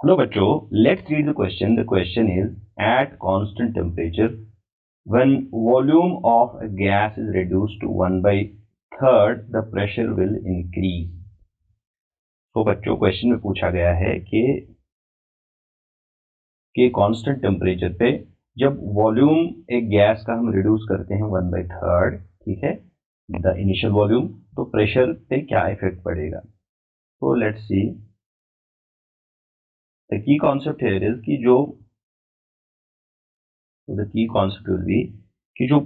Hello बच्चों, let's read the question. The question is eight constant temperature when volume of a gas is reduced to 1/3 the pressure will increase. तो बच्चों question में पूछा गया है कि कांस्टेंट टेम्परेचर पे जब वॉल्यूम एक गैस का हम रिड्यूस करते हैं 1/3, ठीक है, द इनिशियल वॉल्यूम, तो प्रेशर पे क्या इफेक्ट पड़ेगा. तो let's see. The key concept here is कि the key concept will be कि जो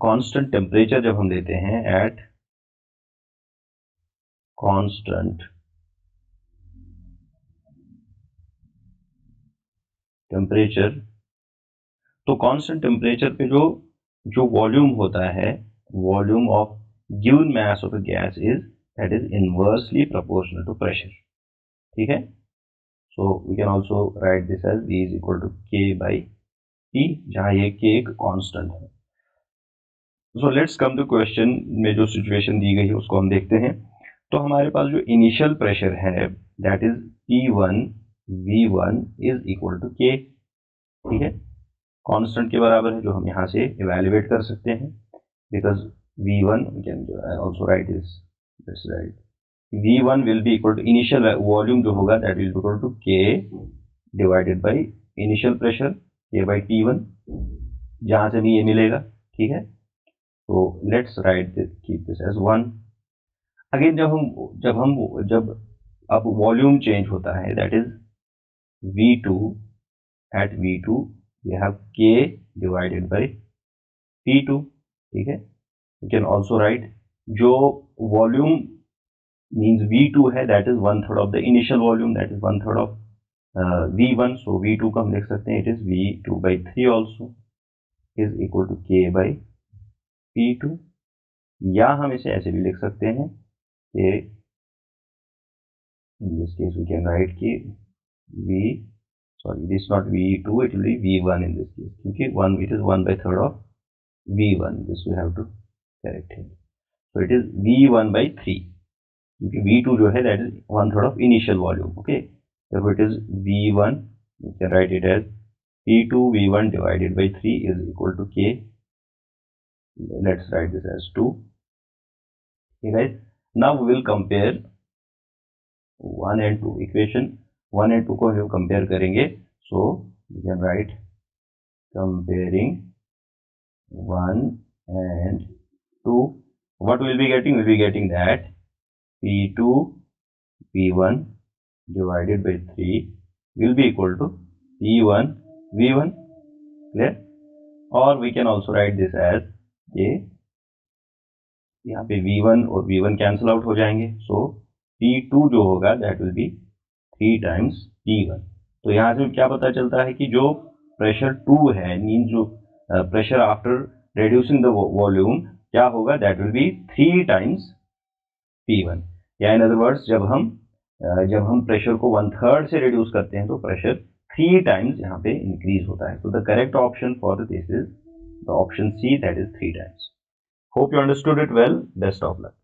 कांस्टेंट टेम्परेचर जब हम लेते हैं एट कांस्टेंट टेम्परेचर, तो कांस्टेंट टेम्परेचर पे जो जो वॉल्यूम होता है, volume of given mass of a gas is that is inversely proportional to pressure. ठीक है. So we can also write this as V is equal to K by P, जहां ये K एक कांस्टेंट है. So let's come to question में जो situation दी गई है उसको हम देखते हैं. तो हमारे पास जो इनिशियल प्रेशर है that is P1 V1 is equal to K. ठीक है, कांस्टेंट के बराबर है, जो हम यहाँ से इवेल्युएट कर सकते हैं. Because V1 we can also write this. Let's write V1 will be equal to initial volume जो होगा that will be equal to K divided by initial pressure K by P1, जहाँ से भी ये मिलेगा. ठीक है. तो let's write keep this as 1. Again जब अब वॉल्यूम चेंज होता है that is V2, at V2 we have K divided by P2. ठीक है. you can also write जो वॉल्यूम means V2 है that is 1/3 of the initial volume, that is 1/3 of V1. so V2 को हम लिख सकते हैं it is V2/3 also is equal to K by P2. या हम इसे ऐसे भी लिख सकते हैं कि in this case we can write कि this is not V2, it will be V1 in this case, क्योंकि it is 1/3 of V1. this we have to correct here. so it is V1/3, क्योंकि V2 जो है that is 1/3 of initial volume. okay, therefore it is V1, we can write it as P2 V1 divided by 3 is equal to K. let's write this as 2. okay guys, now we will compare 1 and 2 equation. 1 and 2 को हम compare करेंगे. so we can write comparing 1 and 2. what we will be getting? we will be getting that P2 P1 divided by 3 will be equal to P1 V1. clear? or we can also write this as K. यहाँ पे V1 और V1 cancel out हो जाएंगे. so P2 जो होगा that will be 3 times P1. तो यहाँ से क्या पता चलता है कि जो प्रेशर 2 है मीन जो pressure after reducing the volume क्या होगा, that will be 3 times P1. या इन अदर वर्ड्स जब हम प्रेशर को 1/3 से रिड्यूस करते हैं तो प्रेशर 3 times यहाँ पे इंक्रीज होता है. तो the correct option for this is the option C, that is 3 times. Hope you understood it well. Best of luck.